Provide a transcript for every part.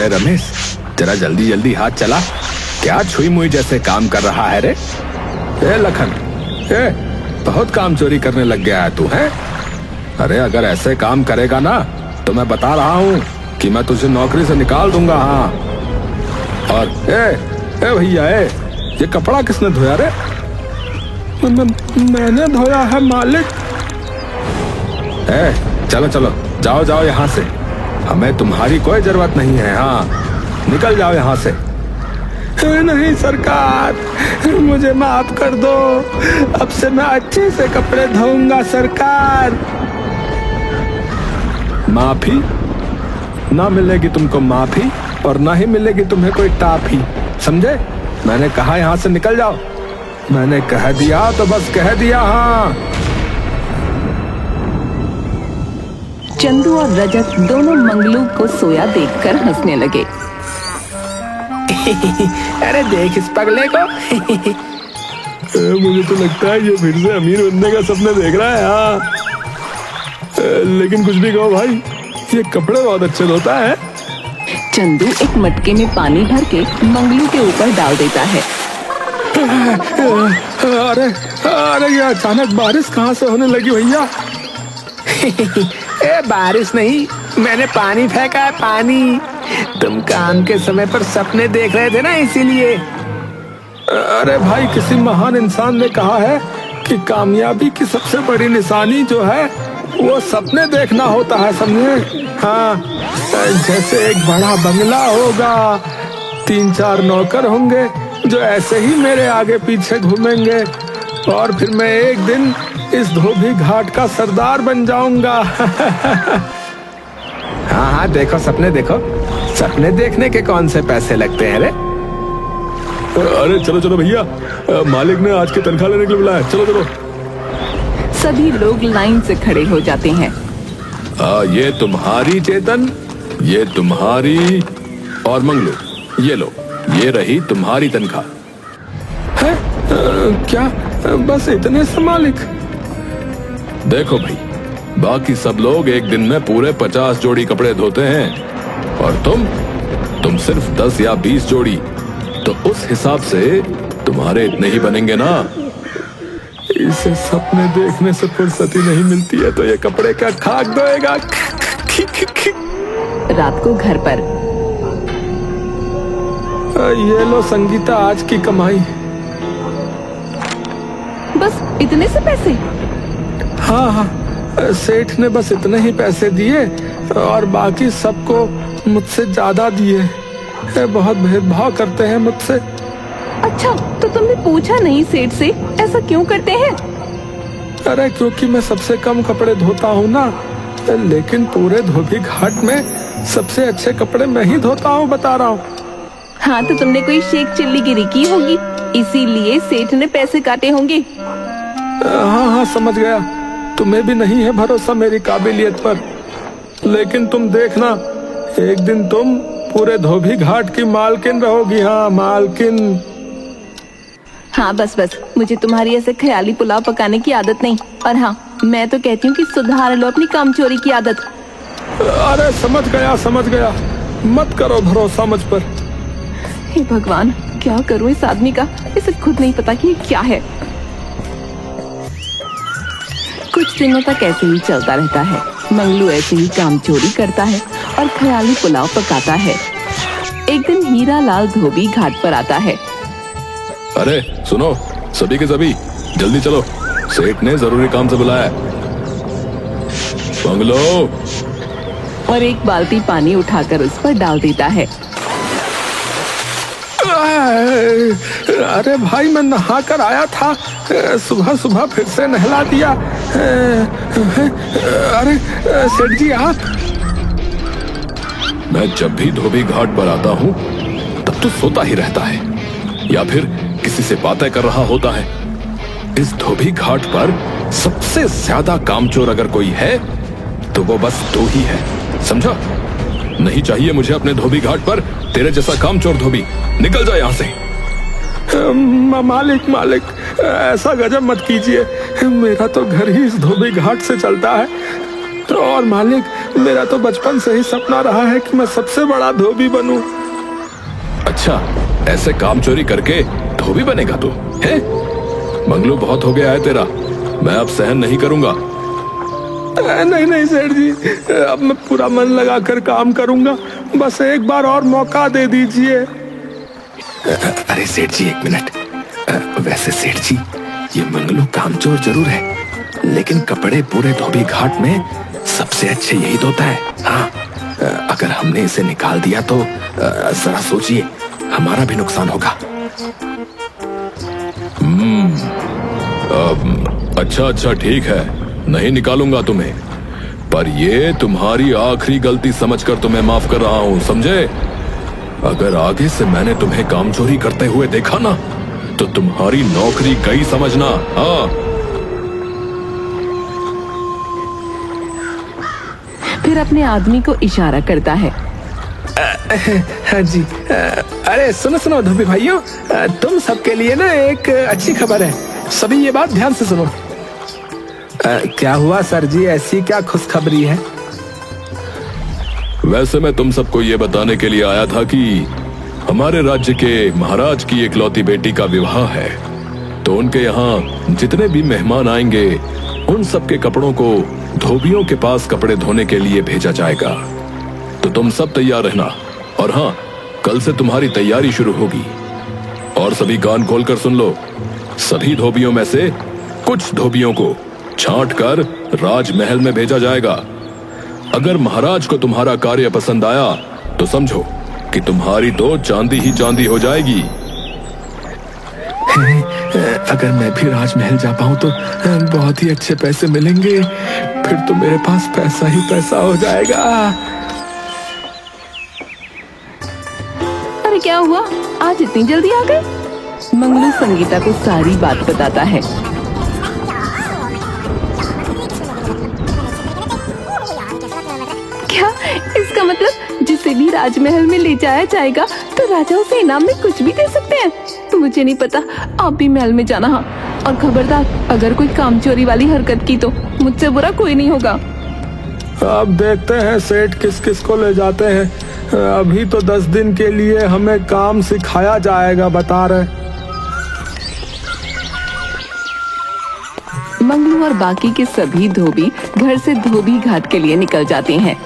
रमेश, जरा जल्दी जल्दी हाथ चला। क्या छुई मुई जैसे काम कर रहा है रे? ए लखन, बहुत काम चोरी करने लग गया है तू, है? अरे अगर ऐसे काम करेगा ना तो मैं बता रहा हूँ कि मैं तुझे नौकरी से निकाल दूंगा। हाँ, और भैया, ये कपड़ा किसने धोया रे? मैंने धोया है मालिक। चलो चलो, जाओ जाओ यहाँ से, हमें तुम्हारी कोई जरूरत नहीं है। हाँ, निकल जाओ यहाँ से। नहीं सरकार, मुझे माफ कर दो, अब से मैं अच्छे से कपड़े धोऊंगा सरकार। माफी ना मिलेगी तुमको, माफी, और ना ही मिलेगी तुम्हें कोई टाफी, समझे? मैंने कहा यहाँ से निकल जाओ। मैंने कह दिया तो बस कह दिया। हाँ। चंदू और रजत दोनों मंगलू को सोया देखकर हंसने लगे। अरे देख इस पगले को। मुझे तो लगता है ये फिर से अमीर बनने का सपना देख रहा है। हाँ, लेकिन कुछ भी कहो भाई, ये कपड़े बहुत अच्छे धोता है। चंदू एक मटके में पानी भर के मंगलू के ऊपर डाल देता है। अरे अरे, ये अचानक बारिश कहाँ से होने लगी भैया? बारिश नहीं, मैंने पानी फेंका है, पानी। तुम काम के समय पर सपने देख रहे थे ना, इसीलिए। अरे भाई, किसी महान इंसान ने कहा है कि कामयाबी की सबसे बड़ी निशानी जो है वो सपने देखना होता है, समझे? हाँ, जैसे एक बड़ा बंगला होगा, 3-4 नौकर होंगे जो ऐसे ही मेरे आगे पीछे घूमेंगे, और फिर मैं एक दिन इस धोबी घाट का सरदार बन जाऊंगा। हाँ हाँ, देखो सपने देखो, सपने देखने के कौन से पैसे लगते हैं रे? अरे चलो चलो भैया, मालिक ने आज की तनख्वाह लेने के लिए बुलाया, चलो चलो। सभी लोग लाइन से खड़े हो जाते हैं। ये तुम्हारी चेतन, ये तुम्हारी, और मंगलू, ये लो, ये रही तुम्हारी तनख्वाह। है? क्या बस इतने से मालिक? देखो भाई, बाकी सब लोग एक दिन में पूरे 50 जोड़ी कपड़े धोते हैं, और तुम सिर्फ 10 या 20 जोड़ी, तो उस हिसाब से तुम्हारे इतने ही बनेंगे ना। इसे सपने देखने से फुर्सत ही नहीं मिलती है तो ये कपड़े का खाक धोएगा। रात को घर पर, ये लो संगीता, आज की कमाई। बस इतने से पैसे? हाँ हाँ, सेठ ने बस इतने ही पैसे दिए और बाकी सबको मुझसे ज्यादा दिए। बहुत भेदभाव करते हैं मुझसे। अच्छा, तो तुमने पूछा नहीं सेठ से ऐसा क्यों करते हैं? अरे क्योंकि मैं सबसे कम कपड़े धोता हूँ ना, लेकिन पूरे धोबी घाट में सबसे अच्छे कपड़े मैं ही धोता हूँ, बता रहा हूँ। हाँ, तो तुमने कोई शेख चिल्लीगिरी की होगी, इसीलिए सेठ ने पैसे काटे होंगे। हाँ हाँ, समझ गया। तुम्हें भी नहीं है भरोसा मेरी काबिलियत पर, लेकिन तुम देखना, एक दिन तुम पूरे धोबी घाट की मालकिन रहोगी। हाँ, मालकिन। हाँ बस बस, मुझे तुम्हारी ऐसे ख्याली पुलाव पकाने की आदत नहीं। और हाँ, मैं तो कहती हूँ कि सुधार लो अपनी कामचोरी की आदत। अरे समझ गया, मत करो भरोसा मुझ पर। हे भगवान, क्या करूँ इस आदमी का, इसे खुद नहीं पता कि ये क्या है। कुछ दिनों तक ऐसे ही चलता रहता है। मंगलू ऐसे ही काम चोरी करता है और ख्याली पुलाव पकाता है। एक दिन हीरा लाल धोबी घाट पर आता है। अरे सुनो, सभी के सभी जल्दी चलो, सेठ ने जरूरी काम से बुलाया है। मंगलू। और एक बाल्टी पानी उठाकर उस पर डाल देता है। अरे भाई, मैं नहा कर आया था, सुबह सुबह फिर से नहला दिया। अरे सेठ जी आप? मैं जब भी धोबी घाट पर आता हूँ तब तो सोता ही रहता है, या फिर किसी से बातें कर रहा होता है। इस धोबी घाट पर सबसे ज्यादा कामचोर अगर कोई है तो वो बस तू ही है, समझा? नहीं चाहिए मुझे अपने धोबी घाट पर तेरे जैसा कामचोर धोबी। निकल जा यहाँ से। मालिक, ऐसा गजब मत कीजिए, मेरा तो घर ही इस धोबी घाट से चलता है। और मालिक, मेरा तो बचपन से ही सपना रहा है कि मैं सबसे बड़ा धोबी बनूं। अच्छा, ऐसे काम चोरी करके धोबी बनेगा तू? है मंगलू, बहुत हो गया है तेरा, मैं अब सहन नहीं करूंगा। नहीं नहीं सेठ जी, अब मैं पूरा मन लगाकर काम करूंगा, बस एक बार और मौका दे दीजिए। अरे सेठ जी एक मिनट, वैसे सेठ जी ये मंगलू कामचोर जरूर है, लेकिन कपड़े पूरे धोबी घाट में सबसे अच्छे यही धोता है। हाँ, अगर हमने इसे निकाल दिया तो जरा सोचिए, हमारा भी नुकसान होगा। अच्छा अच्छा ठीक है, नहीं निकालूंगा तुम्हें, पर ये तुम्हारी आखिरी गलती समझकर तुम्हें माफ कर रहा हूं, समझे? अगर आगे से मैंने तुम्हें काम चोरी करते हुए देखा ना, तो तुम्हारी नौकरी गई समझना। हाँ। फिर अपने आदमी को इशारा करता है। हाँ जी, अरे सुनो सुनो धोबी भाइयों, तुम सबके लिए ना एक अच्छी खबर है, सभी ये बात ध्यान से सुनो। क्या हुआ सर जी, ऐसी क्या खुशखबरी है? वैसे मैं तुम सबको ये बताने के लिए आया था कि हमारे राज्य के महाराज की इकलौती बेटी का विवाह है, तो उनके यहाँ जितने भी मेहमान आएंगे उन सबके कपड़ों को धोबियों के पास कपड़े धोने के लिए भेजा जाएगा। तो तुम सब तैयार रहना, और हाँ, कल से तुम्हारी तैयारी शुरू होगी। और सभी कान खोलकर सुन लो, सभी धोबियों में से कुछ धोबियों को छांट कर राजमहल में भेजा जाएगा। अगर महाराज को तुम्हारा कार्य पसंद आया तो समझो कि तुम्हारी तो चांदी ही चांदी हो जाएगी। अगर मैं भी राजमहल जा पाऊं तो बहुत ही अच्छे पैसे मिलेंगे, फिर तो मेरे पास पैसा ही पैसा हो जाएगा। अरे क्या हुआ, आज इतनी जल्दी आ गए? मंगलू संगीता को सारी बात बताता है। क्या इसका मतलब जिसे भी राजमहल में ले जाया जाएगा तो राजा उसे इनाम में कुछ भी दे सकते हैं? मुझे नहीं पता, आप भी महल में जाना। हाँ, और खबरदार, अगर कोई कामचोरी वाली हरकत की तो मुझसे बुरा कोई नहीं होगा। अब देखते हैं सेठ किस किस को ले जाते हैं। अभी तो 10 दिन के लिए हमें काम सिखाया जाएगा बता रहे। मंगलू और बाकी के सभी धोबी घर से धोबी घाट के लिए निकल जाते हैं।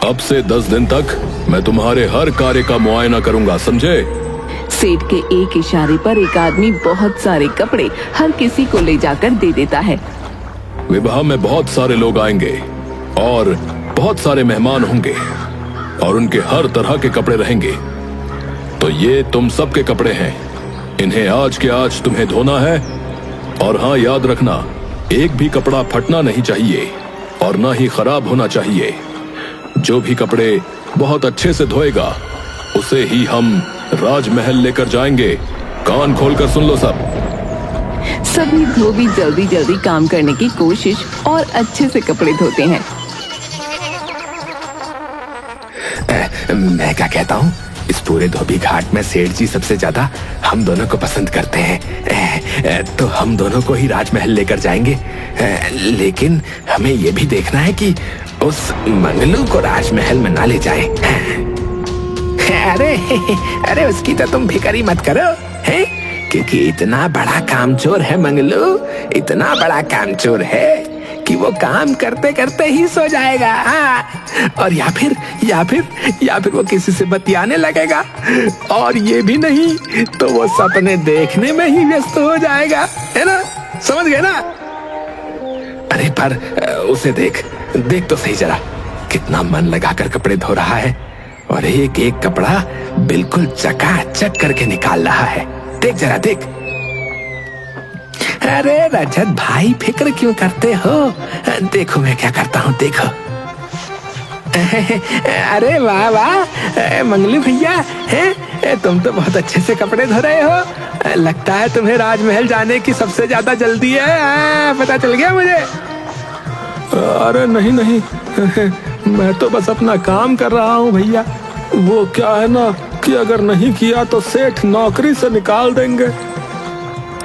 अब से 10 दिन तक मैं तुम्हारे हर कार्य का मुआयना करूंगा, समझे? सेठ के एक इशारे पर एक आदमी बहुत सारे कपड़े हर किसी को ले जाकर दे देता है। विवाह में बहुत सारे लोग आएंगे और बहुत सारे मेहमान होंगे और उनके हर तरह के कपड़े रहेंगे। तो ये तुम सबके कपड़े हैं, इन्हें आज के आज तुम्हें धोना है। और हाँ, याद रखना, एक भी कपड़ा फटना नहीं चाहिए और ना ही खराब होना चाहिए। जो भी कपड़े बहुत अच्छे से धोएगा उसे ही हम राजमहल लेकर जाएंगे। कान खोलकर सुन लो सब। सभी धोबी जल्दी जल्दी काम करने की कोशिश और अच्छे से कपड़े धोते हैं। मैं क्या कहता हूँ, इस पूरे धोबी घाट में सेठ जी सबसे ज्यादा हम दोनों को पसंद करते हैं, तो हम दोनों को ही राजमहल लेकर जाएंगे। लेकिन हमें ये भी देखना है कि उस मंगलू को राजमहल में ना ले जाए। अरे अरे उसकी तो तुम फिक्र ही मत करो, हैं? क्योंकि इतना बड़ा कामचोर है मंगलू, इतना बड़ा कामचोर है कि वो काम करते करते ही सो जाएगा। और या फिर वो किसी से बतियाने लगेगा, और ये भी नहीं तो वो सपने देखने में ही व्यस्त हो जाएगा, है ना? समझ गए ना? अरे पर उसे देख तो सही जरा, कितना मन लगाकर कपड़े धो रहा है और एक एक कपड़ा बिल्कुल चकाचक करके निकाल रहा है। देख जरा देख। अरे रजत भाई, फिक्र क्यों करते हो? देखो मैं क्या करता हूँ, देखो। अरे वाह वाह मंगलू भैया, हैं? तुम तो बहुत अच्छे से कपड़े धो रहे हो। लगता है तुम्हें राजमहल जाने की सबसे ज्यादा जल्दी है। पता चल गया मुझे। अरे नहीं नहीं, मैं तो बस अपना काम कर रहा हूँ भैया। वो क्या है ना कि अगर नहीं किया तो सेठ नौकरी से निकाल देंगे।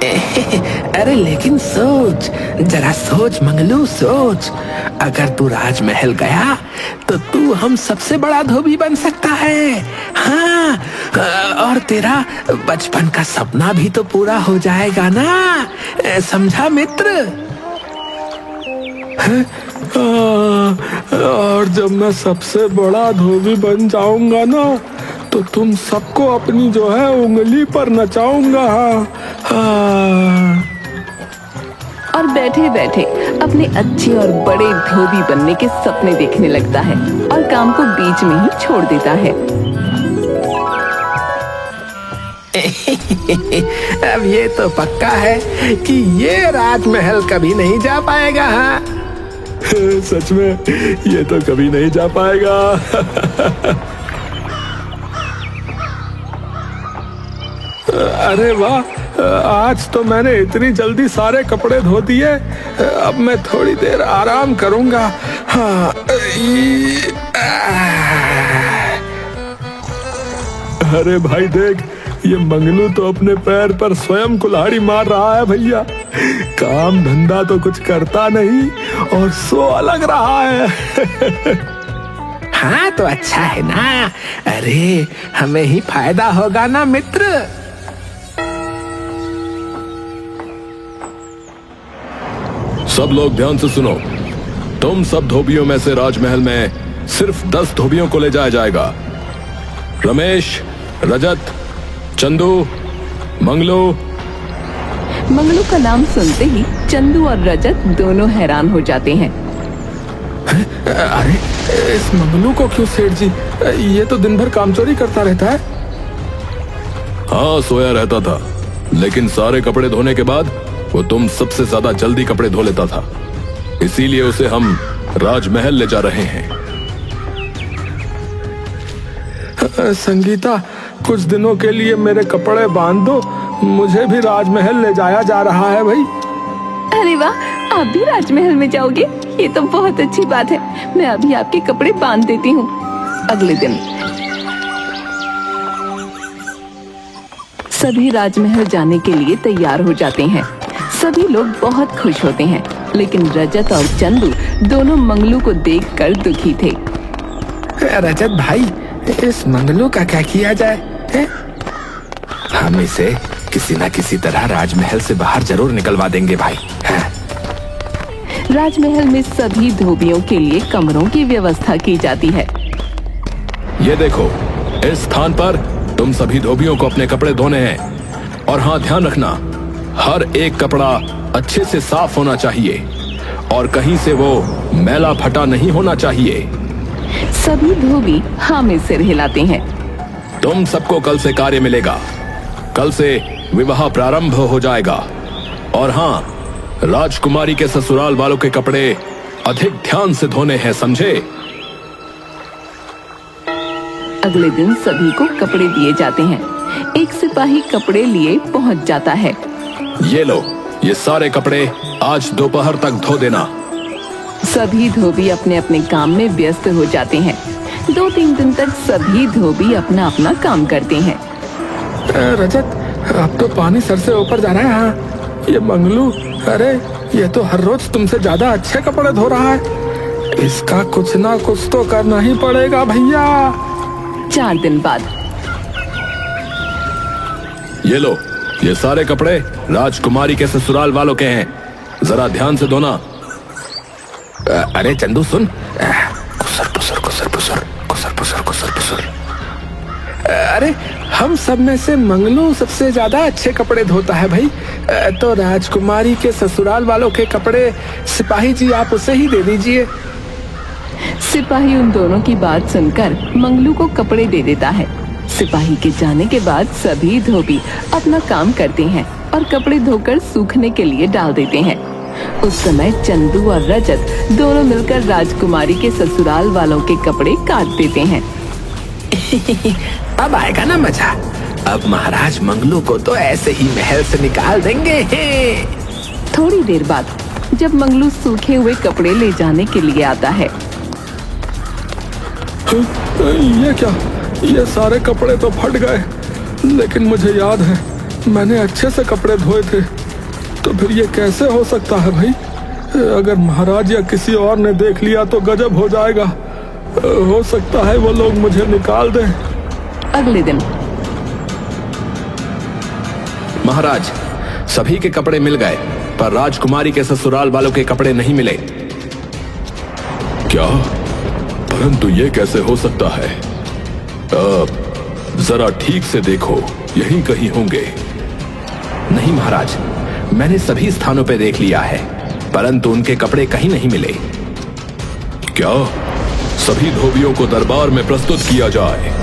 अरे लेकिन सोच, जरा सोच मंगलू, सोच। अगर तू राजमहल गया तो तू हम सबसे बड़ा धोबी बन सकता है। हाँ, और तेरा बचपन का सपना भी तो पूरा हो जाएगा ना, समझा मित्र? और जब मैं सबसे बड़ा धोबी बन जाऊंगा ना, तो तुम सबको अपनी जो है उंगली पर नचाऊंगा। हाँ। और बैठे बैठे अपने अच्छे और बड़े धोबी बनने के सपने देखने लगता है और काम को बीच में ही छोड़ देता है। अब ये तो पक्का है कि ये राजमहल कभी नहीं जा पाएगा। हाँ, सच में ये तो कभी नहीं जा पाएगा। अरे वाह, आज तो मैंने इतनी जल्दी सारे कपड़े धो दिए। अब मैं थोड़ी देर आराम करूंगा। हाँ, अरे भाई देख, ये मंगलू तो अपने पैर पर स्वयं कुल्हाड़ी मार रहा है भैया। काम धंधा तो कुछ करता नहीं और सो अलग रहा है। हाँ तो अच्छा है ना। अरे हमें ही फायदा होगा ना मित्र। सब लोग ध्यान से सुनो। तुम सब धोबियों में से राजमहल में सिर्फ 10 धोबियों को ले जाया जाएगा। रमेश, रजत, चंदू, मंगलू। मंगलू का नाम सुनते ही चंदू और रजत दोनों हैरान हो जाते हैं। अरे इस मंगलू को क्यों सेठ जी, ये तो दिन भर कामचोरी करता रहता है। हाँ, सोया रहता था, लेकिन सारे कपड़े धोने के बाद वो तुम सबसे ज्यादा जल्दी कपड़े धो लेता था, इसीलिए उसे हम राजमहल ले जा रहे हैं। संगीता, कुछ दिनों के लिए मेरे कपड़े बांध दो, मुझे भी राजमहल ले जाया जा रहा है भाई। अरे वाह, आप भी राजमहल में जाओगे? ये तो बहुत अच्छी बात है। मैं अभी आपके कपड़े बांध देती हूँ। अगले दिन सभी राजमहल जाने के लिए तैयार हो जाते हैं। सभी लोग बहुत खुश होते हैं, लेकिन रजत और चंदू दोनों मंगलू को देखकर दुखी थे। रजत भाई, इस मंगलू का क्या किया जाए? हम इसे किसी न किसी तरह राजमहल से बाहर जरूर निकलवा देंगे भाई। राजमहल में सभी धोबियों के लिए कमरों की व्यवस्था की जाती है। ये देखो, इस स्थान पर तुम सभी धोबियों को अपने कपड़े धोने हैं। और हाँ, ध्यान रखना, हर एक कपड़ा अच्छे से साफ होना चाहिए और कहीं से वो मैला फटा नहीं होना चाहिए। सभी धोबी हाँ में सिर हिलाते हैं। तुम सबको कल से कार्य मिलेगा। कल से विवाह प्रारंभ हो जाएगा। और हाँ, राजकुमारी के ससुराल वालों के कपड़े अधिक ध्यान से धोने हैं, समझे? अगले दिन सभी को कपड़े दिए जाते हैं। एक सिपाही कपड़े लिए पहुंच जाता है। ये लो, ये सारे कपड़े आज दोपहर तक धो देना। सभी धोबी अपने अपने काम में व्यस्त हो जाते हैं। 2-3 दिन तक सभी धोबी अपना अपना काम करते हैं। रजत, अब तो पानी सर से ऊपर जा रहा है। हाँ, ये मंगलू, अरे ये तो हर रोज तुमसे ज्यादा अच्छे कपड़े धो रहा है। इसका कुछ ना कुछ तो करना ही पड़ेगा भैया। 4 दिन बाद ये लो, ये सारे कपड़े राजकुमारी के ससुराल वालों के हैं, जरा ध्यान से धोना। अरे चंदू सुन, कुसर पुसर कुसर पुसर कुसर पुसर कुसर पुसर। अरे हम सब में से मंगलू सबसे ज्यादा अच्छे कपड़े धोता है भाई। तो राजकुमारी के ससुराल वालों के कपड़े सिपाही जी आप उसे ही दे दीजिए। सिपाही उन दोनों की बात सुनकर मंगलू को कपड़े दे देता है। सिपाही के जाने के बाद सभी धोबी अपना काम करते हैं और कपड़े धोकर सूखने के लिए डाल देते हैं। उस समय चंदू और रजत दोनों मिलकर राजकुमारी के ससुराल वालों के कपड़े काट देते हैं। अब आएगा ना मजा। अब महाराज मंगलू को तो ऐसे ही महल से निकाल देंगे। थोड़ी देर बाद जब मंगलू सूखे हुए कपड़े ले जाने के लिए आता है। ये क्या, ये सारे कपड़े तो फट गए, लेकिन मुझे याद है मैंने अच्छे से कपड़े धोए थे, तो फिर ये कैसे हो सकता है भाई? अगर महाराज या किसी और ने देख लिया तो गजब हो जाएगा। हो सकता है वो लोग मुझे निकाल दें। अगले दिन महाराज, सभी के कपड़े मिल गए, पर राजकुमारी के ससुराल वालों के कपड़े नहीं मिले। क्या? परंतु ये कैसे हो सकता है? जरा ठीक से देखो, यहीं कहीं होंगे। नहीं महाराज, मैंने सभी स्थानों पर देख लिया है, परंतु उनके कपड़े कहीं नहीं मिले। क्या? सभी धोबियों को दरबार में प्रस्तुत किया जाए।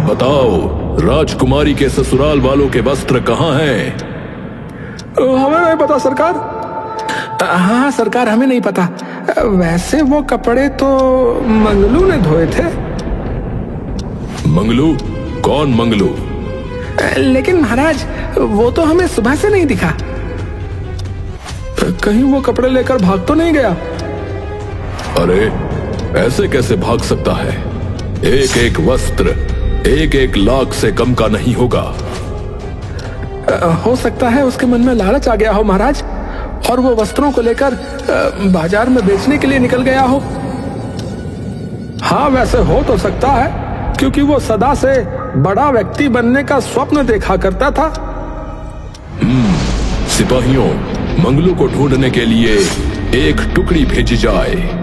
बताओ, राजकुमारी के ससुराल वालों के वस्त्र कहाँ हैं? हमें नहीं पता सरकार। हाँ सरकार, हमें नहीं पता। वैसे वो कपड़े तो मंगलू ने धोए थे। मंगलू? कौन मंगलू? लेकिन महाराज, वो तो हमें सुबह से नहीं दिखा। कहीं वो कपड़े लेकर भाग तो नहीं गया? अरे ऐसे कैसे भाग सकता है? एक एक वस्त्र 1-1 लाख से कम का नहीं होगा। हो सकता है उसके मन में लालच आ गया हो महाराज, और वो वस्त्रों को लेकर बाजार में बेचने के लिए निकल गया हो। हाँ, वैसे हो तो सकता है, क्योंकि वो सदा से बड़ा व्यक्ति बनने का स्वप्न देखा करता था। सिपाहियों, मंगलू को ढूंढने के लिए एक टुकड़ी भेजी जाए।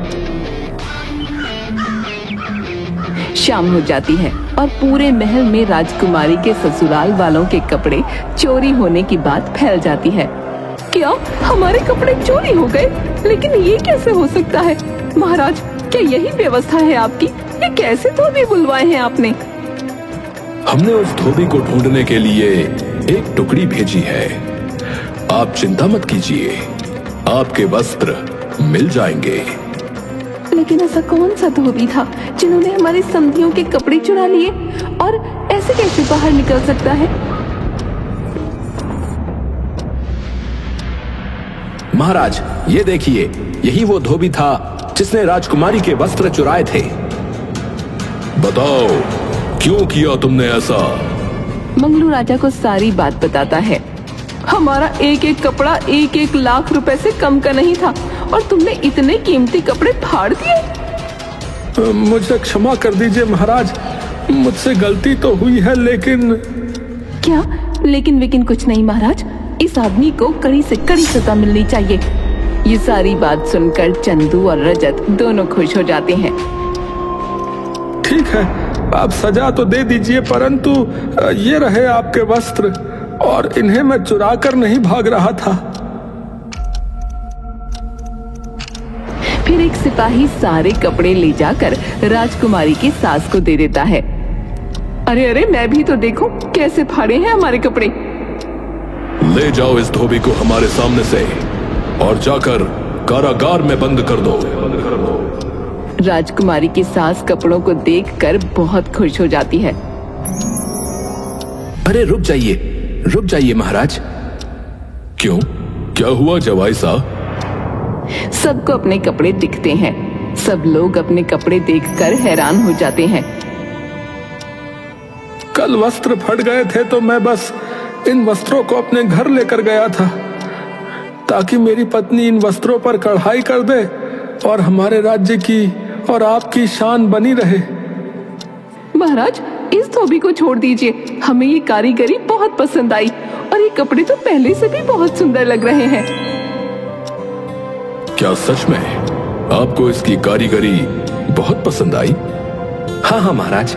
शाम हो जाती है और पूरे महल में राजकुमारी के ससुराल वालों के कपड़े चोरी होने की बात फैल जाती है। क्या हमारे कपड़े चोरी हो गए? लेकिन ये कैसे हो सकता है? महाराज, क्या यही व्यवस्था है आपकी? ये कैसे धोबी बुलवाए हैं आपने? हमने उस धोबी को ढूंढने के लिए एक टुकड़ी भेजी है। आप चिंता मत कीजिए, आपके वस्त्र मिल जाएंगे। लेकिन ऐसा कौन सा धोबी था जिन्होंने हमारे समधियों के कपड़े चुरा लिए, और ऐसे कैसे बाहर निकल सकता है? महाराज, ये देखिए, यही वो धोबी था जिसने राजकुमारी के वस्त्र चुराए थे। बताओ, क्यों किया तुमने ऐसा? मंगलू राजा को सारी बात बताता है। हमारा एक एक कपड़ा 1-1 लाख रुपए से कम का नहीं था, और तुमने इतने कीमती कपड़े फाड़ दिए। मुझे क्षमा कर दीजिए महाराज, मुझसे गलती तो हुई है, लेकिन क्या लेकिन कुछ नहीं महाराज, इस आदमी को कड़ी से कड़ी सजा मिलनी चाहिए। ये सारी बात सुनकर चंदू और रजत दोनों खुश हो जाते हैं। ठीक है, आप सजा तो दे दीजिए, परंतु ये रहे आपके वस्त्र, और इन्हें मैं चुरा कर नहीं भाग रहा था। फिर एक सिपाही सारे कपड़े ले जाकर राजकुमारी की सास को दे देता है। अरे अरे, मैं भी तो देखूं कैसे फाड़े हैं हमारे कपड़े। ले जाओ इस धोबी को हमारे सामने से, और जाकर कारागार में बंद कर दो। राजकुमारी की सास कपड़ों को देखकर बहुत खुश हो जाती है। अरे रुक जाइए महाराज। क्यों? क्या हुआ जवाई साहब? सबको अपने कपड़े दिखते हैं। सब लोग अपने कपड़े देखकर हैरान हो जाते हैं। कल वस्त्र फट गए थे, तो मैं बस इन वस्त्रों को अपने घर लेकर गया था, ताकि मेरी पत्नी इन वस्त्रों पर कढ़ाई कर दे और हमारे राज्य की और आपकी शान बनी रहे। महाराज, इस धोबी को छोड़ दीजिए, हमें ये कारीगरी बहुत पसंद आई, और ये कपड़े तो पहले से भी बहुत सुंदर लग रहे हैं। क्या सच में आपको इसकी कारीगरी बहुत पसंद आई? हाँ महाराज,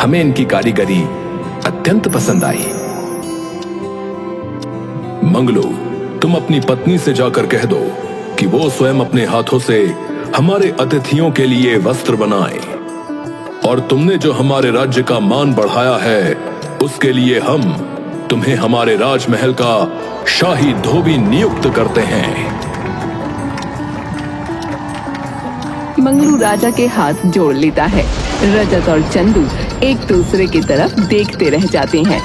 हमें इनकी कारीगरी अत्यंत पसंद आई। मंगलू, तुम अपनी पत्नी से जाकर कह दो कि वो स्वयं अपने हाथों से हमारे अतिथियों के लिए वस्त्र बनाए, और तुमने जो हमारे राज्य का मान बढ़ाया है, उसके लिए हम तुम्हें हमारे राजमहल का शाही धोबी नियुक्त करते हैं। मंगलू राजा के हाथ जोड़ लेता है। रजत और चंदू एक दूसरे की तरफ देखते रह जाते हैं।